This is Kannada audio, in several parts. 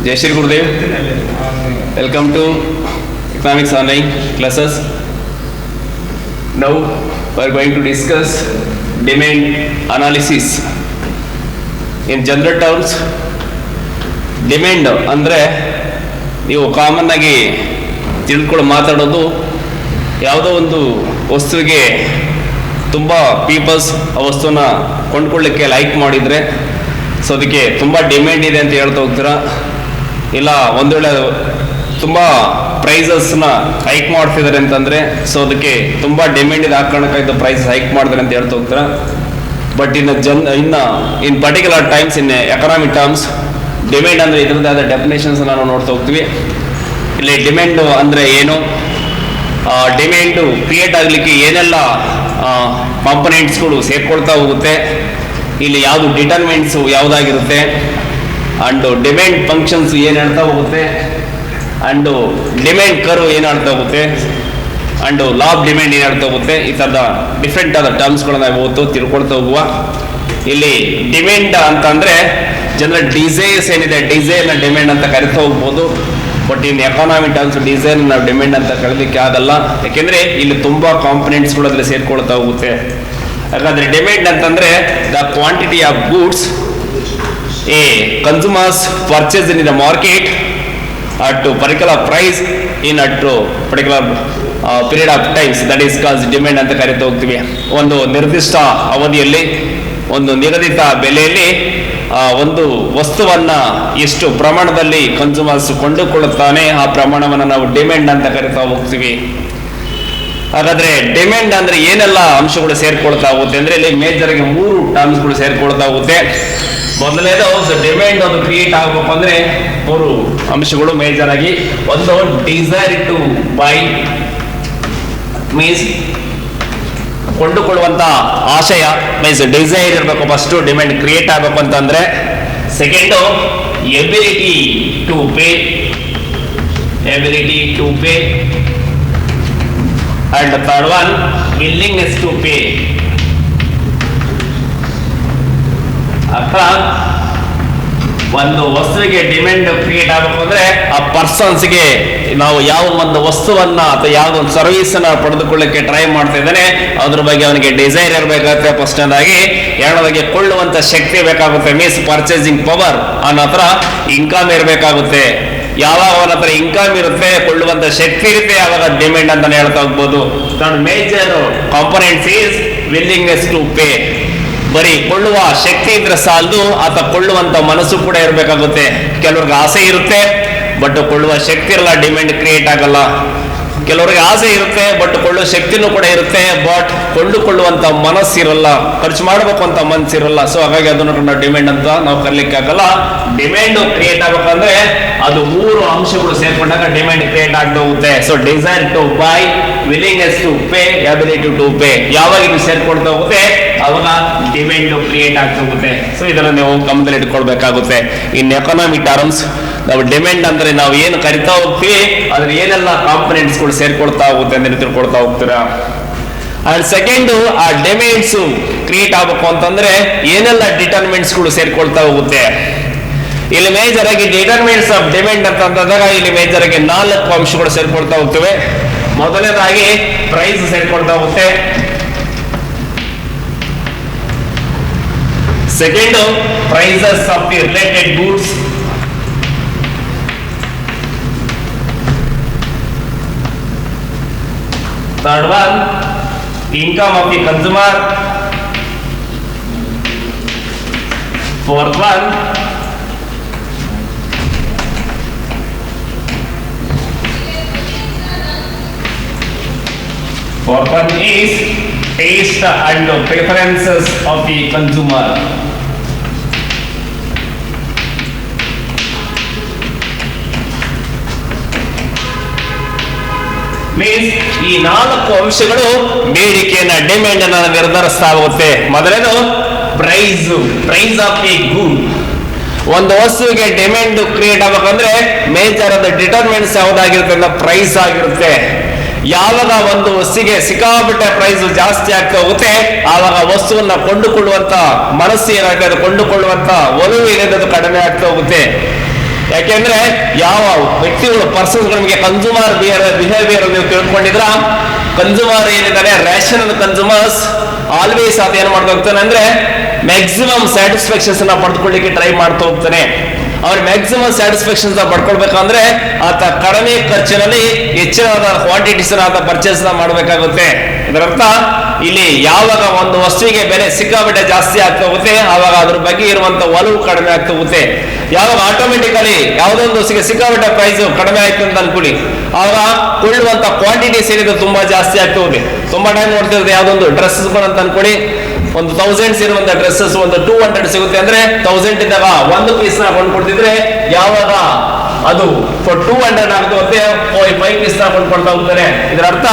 Jai Shri Gurudev. Welcome to Economics Online classes. Now we are going to discuss demand analysis. In general terms, demand ಅಂದರೆ ನೀವು ಕಾಮನ್ ಆಗಿ ತಿಳ್ಕೊಂಡು ಮಾತಾಡೋದು ಯಾವುದೋ ಒಂದು ವಸ್ತುವಿಗೆ ತುಂಬ ಪೀಪಲ್ಸ್ ಆ ವಸ್ತುನ ಕೊಂಡ್ಕೊಳ್ಳಿಕ್ಕೆ ಲೈಕ್ ಮಾಡಿದರೆ ಸೊ ಅದಕ್ಕೆ ತುಂಬ ಡಿಮ್ಯಾಂಡ್ ಇದೆ ಅಂತ ಹೇಳ್ತಾ ಹೋಗ್ತೀರಾ. ಇಲ್ಲ ಒಂದು ವೇಳೆ ತುಂಬ ಪ್ರೈಸಸ್ನ ಹೈಕ್ ಮಾಡ್ತಿದ್ದಾರೆ ಅಂತಂದರೆ ಸೊ ಅದಕ್ಕೆ ತುಂಬ ಡಿಮ್ಯಾಂಡ್ ಇದೆ ಆ ಕಾರಣಕ್ಕಾಗಿ ಪ್ರೈಸ್ ಹೈಕ್ ಮಾಡಿದ್ರೆ ಅಂತ ಹೇಳ್ತಾ ಹೋಗ್ತೀರಾ. But in particular times in economic terms demand ಅಂದರೆ ಇದರದ್ದೇ ಆದ ಡೆಫಿನೇಷನ್ಸ್ ನಾವು ನೋಡ್ತಾ ಹೋಗ್ತೀವಿ. ಇಲ್ಲಿ ಡಿಮ್ಯಾಂಡು ಅಂದರೆ ಏನು, ಡಿಮ್ಯಾಂಡು ಕ್ರಿಯೇಟ್ ಆಗಲಿಕ್ಕೆ ಏನೆಲ್ಲ ಕಾಂಪೊನೆಂಟ್ಸ್ಗಳು ಸೇರ್ಕೊಳ್ತಾ ಹೋಗುತ್ತೆ, ಇಲ್ಲಿ ಯಾವುದು ಡಿಟರ್ಮೆಂಟ್ಸು ಯಾವುದಾಗಿರುತ್ತೆ, ಆ್ಯಂಡು ಡಿಮ್ಯಾಂಡ್ ಫಂಕ್ಷನ್ಸ್ ಏನು ಹೇಳ್ತಾ ಹೋಗುತ್ತೆ, ಆ್ಯಂಡು ಡಿಮ್ಯಾಂಡ್ ಕರ್ವ್ ಏನು ಹೇಳ್ತಾ ಹೋಗುತ್ತೆ, ಆ್ಯಂಡು ಲಾ ಆಫ್ ಡಿಮ್ಯಾಂಡ್ ಏನು ಹೇಳ್ತಾ ಹೋಗುತ್ತೆ. ಈ ಥರದ ಡಿಫ್ರೆಂಟ್ ಆದ ಟರ್ಮ್ಸ್ಗಳನ್ನ ಇವತ್ತು ತಿಳ್ಕೊಳ್ತಾ ಹೋಗುವ. ಇಲ್ಲಿ ಡಿಮ್ಯಾಂಡ್ ಅಂತಂದರೆ ಜನರ ಡಿಸೈರ್ಸ್ ಏನಿದೆ, ಡಿಸೈರ್ನ ಡಿಮ್ಯಾಂಡ್ ಅಂತ ಕರಿತಾ ಹೋಗ್ಬೋದು. ಬಟ್ ಇನ್ ಎಕಾನಮಿ ಟರ್ಮ್ಸ್ ಡಿಸೈರ್ನ ನಾವು ಡಿಮ್ಯಾಂಡ್ ಅಂತ ಕರೀಲಿಕ್ಕೆ ಆಗಲ್ಲ, ಯಾಕೆಂದರೆ ಇಲ್ಲಿ ತುಂಬ ಕಾಂಪೊನೆಂಟ್ಸ್ಗಳು ಅದರಲ್ಲಿ ಸೇರ್ಕೊಳ್ತಾ ಹೋಗುತ್ತೆ. ಯಾಕಂದರೆ ಡಿಮ್ಯಾಂಡ್ ಅಂತಂದರೆ the quantity of goods a consumers purchase in the market at particular price in at particular period of times, that is calls demand ಅಂತ ಕರಿತಾ ಹೋಗ್ತೀವಿ. ಒಂದು ನಿರ್ದಿಷ್ಟ ಅವಧಿಯಲ್ಲಿ ಒಂದು ನಿಗದಿತ ಬೆಲೆಯಲ್ಲಿ ಒಂದು ವಸ್ತುವನ್ನ ಎಷ್ಟು ಪ್ರಮಾಣದಲ್ಲಿ ಕನ್ಸ್ಯೂಮರ್ಸ್ ಕೊಂಡುಕೊಳ್ಳುತ್ತಾನೆ ಆ ಪ್ರಮಾಣವನ್ನು ನಾವು ಡಿಮ್ಯಾಂಡ್ ಅಂತ ಕರಿತಾ ಹೋಗ್ತೀವಿ. ಹಾಗಾದ್ರೆ ಡಿಮ್ಯಾಂಡ್ ಅಂದ್ರೆ ಏನೆಲ್ಲ ಅಂಶಗಳು ಸೇರ್ಕೊಳ್ತಾ ಹೋಗುತ್ತೆ ಅಂದ್ರೆ ಇಲ್ಲಿ ಮೇಜರ್ಗೆ 3 ಟರ್ಮ್ಸ್ಗಳು ಸೇರ್ಕೊಳ್ತಾ ಹೋಗುತ್ತೆ. ಮೊದಲನೇದು ಡಿಮ್ಯಾಂಡ್ ಅದು ಕ್ರಿಯೇಟ್ ಆಗಬೇಕು ಅಂದ್ರೆ 3 ಅಂಶಗಳು ಮೇಜರ್ ಆಗಿ. ಒಂದು ಡಿಸೈರ್ ಟು ಬೈ ಮೀನ್ಸ್ ಕೊಂಡುಕೊಳ್ಳುವಂತ ಆಶಯ, ಮೀನ್ಸ್ ಡಿಸೈರ್ ಇರಬೇಕು ಫಸ್ಟ್ ಡಿಮ್ಯಾಂಡ್ ಕ್ರಿಯೇಟ್ ಆಗಬೇಕು ಅಂತಂದ್ರೆ. Second ability to pay, ability to pay, and third one willingness to pay. ಅಥವಾ ಒಂದು ವಸ್ತುವಿಗೆ ಡಿಮ್ಯಾಂಡ್ ಕ್ರಿಯೇಟ್ ಆಗಬೇಕು ಅಂದ್ರೆ ಆ ಪರ್ಸನ್ಸ್ಗೆ ನಾವು ಯಾವ ಒಂದು ವಸ್ತುವನ್ನ ಅಥವಾ ಯಾವ ಒಂದು ಸರ್ವಿಸ್ ಅನ್ನ ಪಡೆದುಕೊಳ್ಳಕ್ಕೆ ಟ್ರೈ ಮಾಡ್ತಾ ಇದ್ದಾನೆ ಅದ್ರ ಬಗ್ಗೆ ಅವನಿಗೆ ಡಿಸೈರ್ ಇರಬೇಕಾಗುತ್ತೆ ಫಸ್ಟ್ ಆಗಿ. ಎರಡನೇದಾಗಿ ಕೊಳ್ಳುವಂತ ಶಕ್ತಿ ಬೇಕಾಗುತ್ತೆ, ಮೀನ್ಸ್ ಪರ್ಚೇಸಿಂಗ್ ಪವರ್. ಅವನ ಹತ್ರ ಇನ್ಕಮ್ ಇರಬೇಕಾಗುತ್ತೆ. ಯಾವಾಗ ಅವನ ಹತ್ರ ಇನ್ಕಮ್ ಇರುತ್ತೆ, ಕೊಳ್ಳುವಂತ ಶಕ್ತಿ ಇರುತ್ತೆ, ಯಾವಾಗ ಡಿಮ್ಯಾಂಡ್ ಅಂತಾನೆ ಹೇಳ್ತಾ ಹೋಗ್ಬೋದು. Major components is willingness to pay. ಬರೀ ಕೊಳ್ಳುವ ಶಕ್ತಿ ಇದ್ರೆ ಸಾಲದು, ಆತ ಕೊಳ್ಳುವಂತ ಮನಸ್ಸು ಕೂಡ ಇರಬೇಕಾಗುತ್ತೆ. ಕೆಲವ್ರಿಗೆ ಆಸೆ ಇರುತ್ತೆ ಬಟ್ ಕೊಳ್ಳುವ ಶಕ್ತಿ ಇರಲ್ಲ, ಡಿಮ್ಯಾಂಡ್ ಕ್ರಿಯೇಟ್ ಆಗಲ್ಲ. ಕೆಲವರಿಗೆ ಆಸೆ ಇರುತ್ತೆ ಬಟ್ ಕೊಳ್ಳುವ ಶಕ್ತಿನೂ ಕೂಡ ಇರುತ್ತೆ, ಬಟ್ ಕೊಂಡುಕೊಳ್ಳುವಂತ ಮನಸ್ಸಿರಲ್ಲ, ಖರ್ಚು ಮಾಡಬೇಕು ಅಂತ ಮನಸ್ಸಿರಲ್ಲ. ಸೊ ಹಾಗಾಗಿ ಅದನ್ನು ಡಿಮ್ಯಾಂಡ್ ಅಂತ ನಾವು ಕರೀಲಿಕ್ಕೆ ಆಗಲ್ಲ. ಡಿಮ್ಯಾಂಡ್ ಕ್ರಿಯೇಟ್ ಆಗಬೇಕಂದ್ರೆ ಅದು 3 ಅಂಶಗಳು ಸೇರ್ಕೊಂಡಾಗ ಡಿಮ್ಯಾಂಡ್ ಕ್ರಿಯೇಟ್ ಆಗ್ತಾ ಹೋಗುತ್ತೆ. So desire to buy, willingness to pay, ability to pay, ಯಾವಾಗ ಇದು ಸೇರ್ಕೊಳ್ತಾ ಹೋಗುತ್ತೆ ಅವಾಗ ಡಿಮ್ಯಾಂಡ್ ಕ್ರಿಯೇಟ್ ಆಗ್ತಾ ಹೋಗುತ್ತೆ. ಸೊ ಇದನ್ನು ನೀವು ಗಮನದಲ್ಲಿ ಇಟ್ಕೊಳ್ಬೇಕಾಗುತ್ತೆ. ಇನ್ ಎಕನಾಮಿಕ್ ಟರ್ಮ್ಸ್ ನಾವು ಡಿಮ್ಯಾಂಡ್ ಅಂದ್ರೆ ನಾವು ಏನು ಕರಿತಾ ಹೋಗ್ತೀವಿ ಅದ್ರ ಏನೆಲ್ಲ ಕಾಂಪೊನೆಂಟ್ಸ್ಗಳು ಸೇರ್ಕೊಳ್ತಾ ಹೋಗುತ್ತೆ ಅಂತ ತಿಳ್ಕೊಳ್ತಾ ಹೋಗ್ತೀರಾ. ಅಂಡ್ ಸೆಕೆಂಡ್, ಆ ಡಿಮ್ಯಾಂಡ್ಸ್ ಕ್ರಿಯೇಟ್ ಆಗಬೇಕು ಅಂತಂದ್ರೆ ಏನೆಲ್ಲ ಡಿಟರ್ಮೆಂಟ್ಸ್ಗಳು ಸೇರ್ಕೊಳ್ತಾ ಹೋಗುತ್ತೆ. ಇಲ್ಲಿ ಮೇಜರ್ ಆಗಿ ಡಿಟರ್ಮೆಂಟ್ಸ್ ಆಫ್ ಡಿಮ್ಯಾಂಡ್ ಅಂತ ಅಂದಾಗ ಇಲ್ಲಿ ಮೇಜರ್ ಆಗಿ 4 ಅಂಶಗಳು ಸೇರ್ಕೊಳ್ತಾ ಹೋಗ್ತವೆ. ಮೊದಲನೇದಾಗಿ ಪ್ರೈಸ್ ಸೇರ್ಕೊಳ್ತಾ ಹೋಗುತ್ತೆ. Second, prices of the related goods. Third one, income of the consumer. Fourth one, is taste and preferences of the consumer. Means ಈ 4 ಅಂಶಗಳು ಬೇಡಿಕೆಯನ್ನ ಡಿಮ್ಯಾಂಡ್ ಅನ್ನ ನಿರ್ಧರಿಸ್ತಾ ಹೋಗುತ್ತೆ. ಮೊದಲೇದು ಪ್ರೈಸ್ ಆಫ್ ಎ ಗೂಡ್. ಒಂದು ವಸ್ತುವಿಗೆ ಡಿಮ್ಯಾಂಡ್ ಕ್ರಿಯೇಟ್ ಆಗಬೇಕಂದ್ರೆ ಮೇಜರ್ ಆದ ಡಿಟರ್ಮೆಂಟ್ಸ್ ಯಾವುದಾಗಿರುತ್ತೆ ಅಂದ್ರೆ ಪ್ರೈಸ್ ಆಗಿರುತ್ತೆ. ಯಾವಾಗ ಒಂದು ವಸ್ತುವಿಗೆ ಸಿಕ್ಕಾಬಿಟ್ಟೆ ಪ್ರೈಸ್ ಜಾಸ್ತಿ ಆಗ್ತಾ ಹೋಗುತ್ತೆ ಆವಾಗ ವಸ್ತುವನ್ನ ಕೊಂಡುಕೊಳ್ಳುವಂತ ಮನಸ್ಸು ಏನಾಗ್ತದೆ, ಕೊಂಡುಕೊಳ್ಳುವಂತ ಒಲವು ಏನಿದೆ ಅದು ಕಡಿಮೆ ಆಗ್ತಾ ಹೋಗುತ್ತೆ. ಯಾಕೆಂದ್ರೆ ಯಾವ ವ್ಯಕ್ತಿಗಳು ಪರ್ಸನ್ಸ್ ನಿಮಗೆ ಕನ್ಸ್ಯೂಮರ್ ಬಿಹೇವಿಯರ್ ನೀವು ತಿಳ್ಕೊಂಡಿದ್ರ, ಕನ್ಸ್ಯೂಮರ್ ಏನಿದ್ದಾರೆ ರೇಷನಲ್ ಕನ್ಸ್ಯೂಮರ್ಸ್ ಆಲ್ವೇಸ್ ಅದು ಏನ್ ಮಾಡ್ತಾ ಹೋಗ್ತಾನೆ ಅಂದ್ರೆ ಮ್ಯಾಕ್ಸಿಮಮ್ ಸ್ಯಾಟಿಸ್ಫ್ಯಾಕ್ಷನ್ಸ್ ಪಡ್ಕೊಳ್ಳಿಕ್ಕೆ ಟ್ರೈ ಮಾಡ್ತಾ ಹೋಗ್ತಾನೆ. ಅವ್ರ ಮ್ಯಾಕ್ಸಿಮಮ್ ಸ್ಯಾಟಿಸ್ಫ್ಯಾಕ್ಷನ್ಸ್ ಪಡ್ಕೊಳ್ಬೇಕಂದ್ರೆ ಆತ ಕಡಿಮೆ ಖರ್ಚಿನಲ್ಲಿ ಹೆಚ್ಚಿನ ಕ್ವಾಂಟಿಟೀಸ್ ಆತ ಪರ್ಚೇಸ್ ಮಾಡಬೇಕಾಗುತ್ತೆ. ಇದರರ್ಥ ಇಲ್ಲಿ ಯಾವಾಗ ಒಂದು ವಸ್ತುವಿಗೆ ಬೆಲೆ ಸಿಕ್ಕಾಪಟ್ಟೆ ಜಾಸ್ತಿ ಆಗ್ತಾ ಹೋಗುತ್ತೆ ಆವಾಗ ಅದ್ರ ಬಗ್ಗೆ ಇರುವಂತ ಒಲವು ಕಡಿಮೆ ಆಗ್ತಾ ಹೋಗುತ್ತೆ. ಯಾವಾಗ ಆಟೋಮೆಟಿಕಲಿ ಯಾವುದೊಂದು ವಸ್ತುವಿಗೆ ಸಿಕ್ಕಾಪಟ್ಟೆ ಪ್ರೈಸ್ ಕಡಿಮೆ ಆಯ್ತು ಅಂತ ಅನ್ಕೊಳ್ಳಿ, ಆವಾಗ ಕೊಳ್ಳುವಂತ ಕ್ವಾಂಟಿಟೀಸ್ ಏನಿದೆ ತುಂಬಾ ಜಾಸ್ತಿ ಆಗ್ತಾ ಹೋಗುತ್ತೆ. ತುಂಬಾ ಟೈಮ್ ನೋಡ್ತಿರೋದು ಯಾವ್ದೊಂದು ಡ್ರೆಸ್ಸಸ್ ಅಂತ ಅನ್ಕೊಳ್ಳಿ, ಒಂದು 1000 ಇರುವಂತ ಡ್ರೆಸ್ಸಸ್ ಒಂದು 200 ಸಿಗುತ್ತೆ ಅಂದ್ರೆ 1000 ಇದ್ದಾಗ ಒಂದು ಪೀಸ್ ನ ಕೊಂಡ್ಕೊಡ್ತಿದ್ರೆ ಯಾವಾಗ ಅದು 200 ಆಗುತ್ತೆ 5 ಪೀಸ್ ನ ಕೊಂಡ್ಕೊಳ್ತಾ ಹೋಗ್ತಾರೆ. ಇದರ ಅರ್ಥ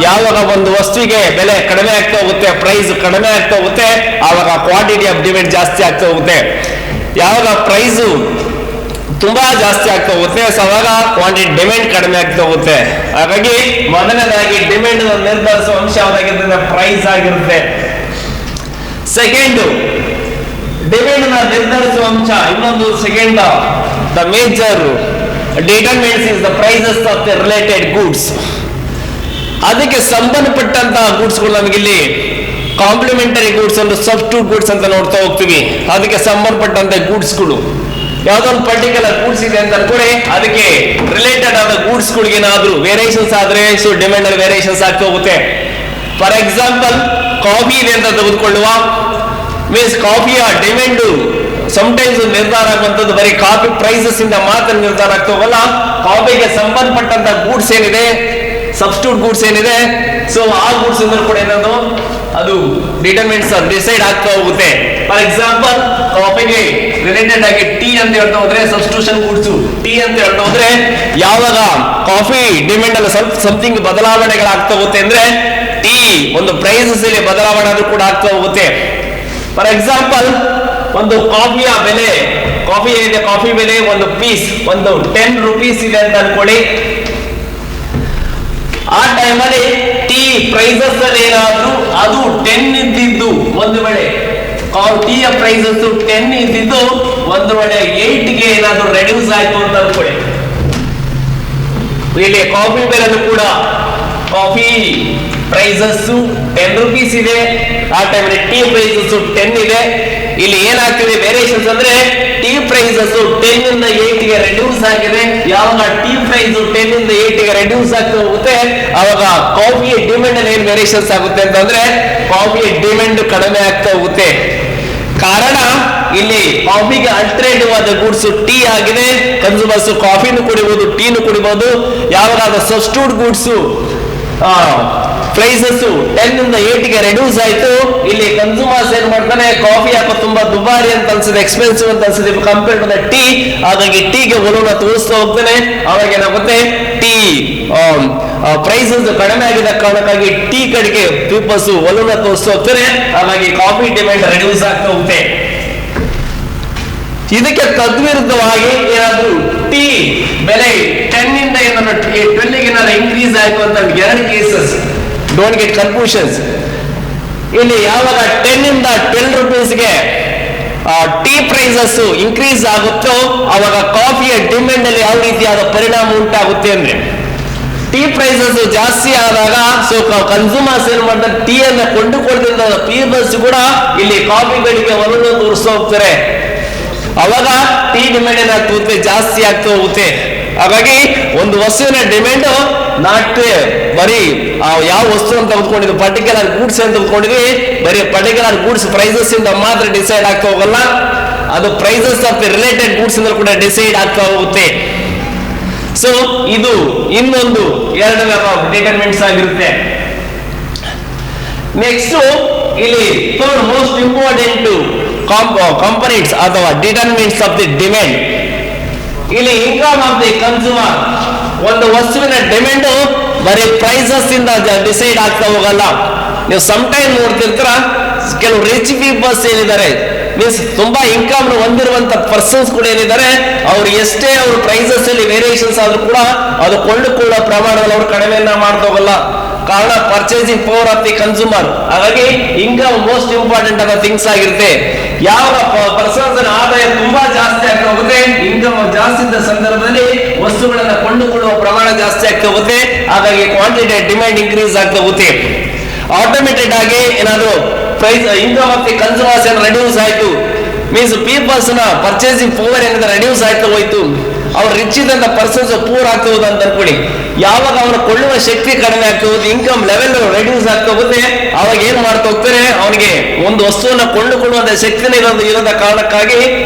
ಯಾವಾಗ ಒಂದು ವಸ್ತುವಿಗೆ ಬೆಲೆ ಕಡಿಮೆ ಆಗ್ತಾ ಹೋಗುತ್ತೆ, ಪ್ರೈಸ್ ಕಡಿಮೆ ಆಗ್ತಾ ಹೋಗುತ್ತೆ, ಆವಾಗ ಕ್ವಾಂಟಿಟಿ ಆಫ್ ಡಿಮ್ಯಾಂಡ್ ಜಾಸ್ತಿ ಆಗ್ತಾ ಹೋಗುತ್ತೆ. ಯಾವಾಗ ಪ್ರೈಸ್ ತುಂಬಾ ಜಾಸ್ತಿ ಆಗ್ತಾ ಹೋಗುತ್ತೆ ಅವಾಗ ಕ್ವಾಂಟಿಟಿ ಡಿಮ್ಯಾಂಡ್ ಕಡಿಮೆ ಆಗ್ತಾ ಹೋಗುತ್ತೆ. ಹಾಗಾಗಿ ಮೊದಲನೇದಾಗಿ ಡಿಮ್ಯಾಂಡ್ ನಿರ್ಧರಿಸುವ ಅಂಶ ಯಾವ್ದಾಗಿರ್ತದೆ, ಪ್ರೈಸ್ ಆಗಿರುತ್ತೆ. ಸೆಕೆಂಡ್, ಡಿಮ್ಯಾಂಡ್ ನ ನಿರ್ಧರಿಸುವ ಅಂಶ ಇನ್ನೊಂದು second, the major determines is the prices of the related goods. ಅದಕ್ಕೆ ಸಂಬಂಧಪಟ್ಟಂತಹ ಗೂಡ್ಸ್ಗಳು ನಮಗಿಲ್ಲಿ ಕಾಂಪ್ಲಿಮೆಂಟರಿ ಗೂಡ್ಸ್ ಒಂದು ಸಬ್ಸ್ಟಿಟ್ಯೂಟ್ ಗೂಡ್ಸ್ ಅಂತ ನೋಡ್ತಾ ಹೋಗ್ತೀವಿ. ಅದಕ್ಕೆ ಸಂಬಂಧಪಟ್ಟಂತ ಗೂಡ್ಸ್ಗಳು ಯಾವ್ದೋ ಒಂದು ಪರ್ಟಿಕ್ಯುಲರ್ ಗೂಡ್ಸ್ ಇದೆ ಅಂತ ಅನ್ಕೊಳ್ಳಿ, ಅದಕ್ಕೆ ರಿಲೇಟೆಡ್ ಆದ ಗೂಡ್ಸ್ ಗಳಿಗೆ ಏನಾದ್ರು ವೇರಿಯೇಷನ್ಸ್ ಆದ್ರೆ ಸೊ ಡಿಮ್ಯಾಂಡ್ ಅಲ್ಲಿ ವೇರಿಯೇಷನ್ಸ್ ಆಗ್ತಾ ಹೋಗುತ್ತೆ. ಫಾರ್ ಎಕ್ಸಾಂಪಲ್ ಕಾಫಿ ಇದೆ ಅಂತ ತೆಗೆದುಕೊಳ್ಳುವ, ಮೀನ್ಸ್ ಕಾಫಿಯ ಡಿಮ್ಯಾಂಡ್ ಸಮಟೈಮ್ಸ್ ನಿರ್ಧಾರ ಆಗುವಂತದ್ದು ಬರೀ ಕಾಫಿ ಪ್ರೈಸಸ್ ಇಂದ ಮಾತ್ರ ನಿರ್ಧಾರ ಆಗ್ತಾ ಹೋಗಲ್ಲ. ಕಾಫಿಗೆ ಸಂಬಂಧಪಟ್ಟಂತ ಗೂಡ್ಸ್ ಏನಿದೆ, ಸಬ್ಸ್ಟಿಟ್ಯೂಟ್ ಗೂಡ್ಸ್ ಏನಿದೆ, ಸೊ ಆ ಗೂಡ್ಸ್ ಇಂದ ಕೂಡ ಏನದು ಅದು ಡಿಟರ್ಮಿನ್ಸ್ ಡಿಸೈಡ್ ಆಗ್ತಾ ಹೋಗುತ್ತೆ. ಫಾರ್ ಎಕ್ಸಾಂಪಲ್ ಕಾಫಿಗೆ ರಿಲೇಟೆಡ್ ಆಗಿ ಟೀ ಅಂತ ಹೇಳ್ತಾ ಹೋದ್ರೆ ಸಬ್ಸ್ಟಿಟ್ಯೂಷನ್ ಗೂಡ್ಸ್ ಟೀ ಅಂತ ಹೇಳ್ತಾ ಹೋದ್ರೆ ಯಾವಾಗ ಕಾಫಿ ಡಿಮ್ಯಾಂಡ್ ಅಲ್ಲಿ ಸ್ವಲ್ಪ ಸಮಥಿಂಗ್ ಬದಲಾವಣೆಗಳಾಗ್ತಾ ಹೋಗುತ್ತೆ ಅಂದ್ರೆ ಟೀ ಒಂದು ಪ್ರೈಸಸ್ ಅಲ್ಲಿ ಬದಲಾವಣೆ ಆದ್ರೂ ಕೂಡ ಆಗ್ತಾ ಹೋಗುತ್ತೆ. ಫಾರ್ ಎಕ್ಸಾಂಪಲ್ ಒಂದು ಕಾಫಿಯ ಬೆಲೆ, ಕಾಫಿ ಏನಿದೆ ಕಾಫಿ ಬೆಲೆ ಒಂದು ಪೀಸ್ ಒಂದು 10 ರೂಪೀಸ್ ಇದೆ ಅಂತ ಅನ್ಕೊಳ್ಳಿ, ಆ ಟೈಮಲ್ಲಿ ಟೀ ಪ್ರೈಸಸ್ ಅಲ್ಲಿ ಏನಾದ್ರು ಅದು 10 ಇದ್ದಿದ್ದು ಒಂದು ವೇಳೆ ಟೀಯ ಪ್ರೈಸಸ್ 10 ಇದ್ದಿದ್ದು ಒಂದು ವೇಳೆ 8ಗೆ ಏನಾದ್ರು ರೆಡ್ಯೂಸ್ ಆಯ್ತು ಅಂತ ಅನ್ಕೊಳ್ಳಿ, ಇಲ್ಲಿ ಕಾಫಿ ಬೆಲೆನೂ ಕೂಡ ಕಾಫಿ ಪ್ರೈಸಸ್ 10 ರೂಪೀಸ್ ಇದೆ, ಆ ಟೈಮಲ್ಲಿ ಟೀ ಪ್ರೈಸಸ್ 10 ಇದೆ. ಇಲ್ಲಿ ಏನಾಗ್ತಿದೆ ವೇರಿಯೇಷನ್ಸ್ ಅಂದ್ರೆ ಟೀ ಪ್ರೈಸಸ್ 10 ಇಂದ 8ಗೆ ರೆಡ್ಯೂಸ್ ಆಗಿದೆ. ಯಾವಾಗ ಟೀ ಪ್ರೈಸ್ 10 ಇಂದ 8ಗೆ ರೆಡ್ಯೂಸ್ ಆಗ್ತಾ ಹೋಗುತ್ತೆ ಆವಾಗ ಕಾಫಿಯ ಡಿಮ್ಯಾಂಡ್ ಅಲ್ಲಿ ಏನ್ ವೇರಿಯೇಷನ್ಸ್ ಆಗುತ್ತೆ ಅಂತಂದ್ರೆ ಕಾಫಿಯ ಡಿಮ್ಯಾಂಡ್ ಕಡಿಮೆ ಆಗ್ತಾ ಹೋಗುತ್ತೆ. ಕಾರಣ ಇಲ್ಲಿ ಕಾಫಿಗೆ ಅಲ್ಟರ್ನೇಟಿವ್ ಆದ ಗೂಡ್ಸ್ ಟೀ ಆಗಿದೆ, ಕನ್ಸ್ಯೂಮರ್ಸ್ ಕಾಫಿನೂ ಕುಡಿಬಹುದು ಟೀನು ಕುಡಿಬಹುದು. ಯಾವಾಗ ಅದು ಸಬ್ಸ್ಟಿಟ್ಯೂಟ್ ಗೂಡ್ಸ್ ಪ್ರೈಸಸ್ 10 ಇಂದ 8ಗೆ ರೆಡ್ಯೂಸ್ ಆಯ್ತು, ಇಲ್ಲಿ ಕನ್ಸ್ಯೂಮರ್ಸ್ ಏನ್ ಮಾಡ್ತಾನೆ ಕಾಫಿ ಯಾಕೋ ತುಂಬಾ ದುಬಾರಿ ಅಂತ ಅನ್ಸುತ್ತೆ, ಎಕ್ಸ್ಪೆನ್ಸಿವ್ ಅಂತ ಅನ್ಸುತ್ತೆ ಕಂಪೇರ್ಡ್ ಟು ದ ಟೀ, ಹಾಗಾಗಿ ಟೀಗೆ ಒಲವನ್ನ ತೋರಿಸ್ತಾ ಹೋಗ್ತಾನೆ. ಅವಾಗ ಏನಾಗುತ್ತೆ ಟೀ ಪ್ರೈಸಸ್ ಕಡಿಮೆ ಆಗಿದ ಕಾರಣಕ್ಕಾಗಿ ಟೀ ಕಡೆಗೆ ಪೀಪಲ್ಸ್ ಒಲವನ್ನ ತೋರಿಸ್ತಾ ಹೋಗ್ತಾರೆ, ಹಾಗಾಗಿ ಕಾಫಿ ಡಿಮ್ಯಾಂಡ್ ರೆಡ್ಯೂಸ್ ಆಗ್ತಾ ಹೋಗುತ್ತೆ. ಇದಕ್ಕೆ ತದ್ವಿರುದ್ಧವಾಗಿ ಏನಾದ್ರು ಟೀ ಬೆಲೆ 10 ಇಂದ ಏನಾದ್ರು 12ಗೆ ಏನಾದ್ರು ಇನ್ಕ್ರೀಸ್ ಆಯ್ತು ಅಂತ 2 ಕೇಸಸ್, ಡೋಂಟ್ ಗೆಟ್ ಕನ್ಫ್ಯೂಷನ್ಸ್. ಇಲ್ಲಿ ಯಾವಾಗ 10 ಇಂದ 12 ರೂಪೀಸ್ಗೆ ಟೀ ಪ್ರೈಸಸ್ ಇನ್ಕ್ರೀಸ್ ಆಗುತ್ತೋ ಅವಾಗ ಕಾಫಿಯ ಡಿಮ್ಯಾಂಡ್ ಅಲ್ಲಿ ಯಾವ ರೀತಿಯಾದ ಪರಿಣಾಮ ಉಂಟಾಗುತ್ತೆ ಅಂದ್ರೆ ಟೀ ಪ್ರೈಸಸ್ ಜಾಸ್ತಿ ಆದಾಗ ಸೊ ಕನ್ಸ್ಯೂಮರ್ಸ್ ಏನ್ ಮಾಡ್ತಾರೆ ಟೀ ಅನ್ನ ಕೊಂಡುಕೊಳ್ತಿದ್ದ ಪೀಪಲ್ಸ್ ಕೂಡ ಇಲ್ಲಿ ಕಾಫಿಗಳಿಗೆ ಒಲವನ್ನು ತೋರಿಸ್ತಾ ಹೋಗ್ತಾರೆ, ಅವಾಗ ಟೀ ಡಿಮ್ಯಾಂಡ್ ಏನಾಗ್ತದೆ ಜಾಸ್ತಿ ಆಗ್ತಾ ಹೋಗುತ್ತೆ. ಹಾಗಾಗಿ ಒಂದು ವಸ್ತುವಿನ ಡಿಮ್ಯಾಂಡ್ ನಾಟ್ ಬರೀ ಯಾವ ವಸ್ತು ಅಂತ ತೆಗೆದುಕೊಂಡಿದ್ವಿ ಪರ್ಟಿಕ್ಯುಲರ್ ಗೂಡ್ಸ್ ಅಂತ ತೆಗೆದುಕೊಂಡಿದ್ವಿ ಬರೀ ಪರ್ಟಿಕ್ಯುಲರ್ ಗೂಡ್ಸ್ ಪ್ರೈಸಸ್ ಇಂದ ಮಾತ್ರ ಡಿಸೈಡ್ ಆಗ್ತಾ ಹೋಗಲ್ಲ, ಅದು prices of the related goods ಇಂದ ಕೂಡ ಡಿಸೈಡ್ ಆಗ್ತಾ ಹೋಗುತ್ತೆ. ಸೊ ಇದು ಇನ್ನೊಂದು 2 ಡಿಟರ್ಮಿನೆಂಟ್ಸ್ ಆಗಿರುತ್ತೆ. ನೆಕ್ಸ್ಟ್ ಇಲ್ಲಿ ಥರ್ಡ್ ಮೋಸ್ಟ್ ಇಂಪಾರ್ಟೆಂಟ್ ಕಾಂಪೊನೆಂಟ್ಸ್ ಅಥವಾ ಡಿಟರ್ಮಿನೆಂಟ್ಸ್ ಆಫ್ ದಿ ಡಿಮ್ಯಾಂಡ್. ಇಲ್ಲಿ ಇನ್ಕಮ್ ಆಫ್ ದಿ ಕನ್ಸ್ಯೂಮರ್, ಒಂದು ವಸ್ತುವಿನ ಡಿಮ್ಯಾಂಡ್ ಬರೀ ಪ್ರೈಸಸ್ ಇಂದ ಡಿಸೈಡ್ ಆಗ್ತಾ ಹೋಗಲ್ಲ. ನೀವು ಸಮ್ ಟೈಮ್ ನೋಡ್ತಿರ್ತೀರ ಕೆಲವು ರಿಚ್ ಪೀಪಲ್ಸ್ ಏನಿದ್ದಾರೆ ಮೀನ್ಸ್ ತುಂಬಾ ಇನ್ಕಮ್ ಹೊಂದಿರುವಂತ ಪರ್ಸನ್ಸ್ ಕೂಡ ಏನಿದ್ದಾರೆ ಅವ್ರು ಎಷ್ಟೇ ಅವ್ರ ಪ್ರೈಸಸ್ ಅಲ್ಲಿ ವೇರಿಯೇಷನ್ಸ್ ಆದ್ರೂ ಕೂಡ ಅದು ಕೊಳ್ಳುಕೊಳ್ಳೋ ಪ್ರಮಾಣದಲ್ಲಿ ಅವರು ಕಡಿಮೆಯನ್ನ ಮಾಡ್ತಾ ಹೋಗಲ್ಲ, ಕಾರಣ purchasing power of the consumer. ಹಾಗಾಗಿ ಇನ್ಕಮ್ ಮೋಸ್ಟ್ ಇಂಪಾರ್ಟೆಂಟ್ ಆದ ಥಿಂಗ್ಸ್ ಆಗಿರುತ್ತೆ. ಯಾವಾಗ ಪರ್ಸನ್ಸ್ ಆದಾಯ ತುಂಬಾ ಜಾಸ್ತಿ ಆಗ್ತಾ ಹೋಗುತ್ತೆ, ಇನ್ಕಮ್ ಜಾಸ್ತಿ ಇದ್ದ ಸಂದರ್ಭದಲ್ಲಿ ವಸ್ತುಗಳನ್ನ ಕೊಂಡುಕೊಳ್ಳುವ ಪ್ರಮಾಣ ಜಾಸ್ತಿ ಆಗ್ತಾ ಹೋಗುತ್ತೆ. ಹಾಗಾಗಿ ಕ್ವಾಂಟಿಟಿ ಡಿಮ್ಯಾಂಡ್ ಇನ್ಕ್ರೀಸ್ ಆಗ್ತಾ ಹೋಗುತ್ತೆ. ಆಟೋಮೇಟೆಡ್ ಆಗಿ ಏನಾದ್ರು price income of the consumers reduce ಆಯ್ತು, ಮೀನ್ಸ್ ಪೀಪಲ್ಸ್ ನ ಪರ್ಚೇಸಿಂಗ್ ಪವರ್ ಏನಿದೆ ರೆಡ್ಯೂಸ್ ಆಗ್ತಾ ಹೋಯ್ತು. ಅವ್ರು ರಿಚ್ ಇದ್ದಂತ ಪರ್ಸನ್ಸ್ ಪೂರ್ ಆಗ್ತಾ ಹೋದ ಅಂತ ಅನ್ಕೊಳ್ಳಿ. ಯಾವಾಗ ಅವರ ಕೊಳ್ಳುವ ಶಕ್ತಿ ಕಡಿಮೆ ಆಗ್ತಾ ಹೋಗುತ್ತೆ, ಇನ್ಕಮ್ ಲೆವೆಲ್ ರೆಡ್ಯೂಸ್ ಆಗ್ತಾ ಹೋಗುತ್ತೆ, ಅವಾಗ ಏನ್ ಮಾಡ್ತಾ ಹೋಗ್ತಾರೆ, ಅವನಿಗೆ ಒಂದು ವಸ್ತುವನ್ನ ಕೊಂಡುಕೊಳ್ಳುವಂತ ಶಕ್ತಿನೇ ಇರೋದ ಕಾರಣಕ್ಕಾಗಿ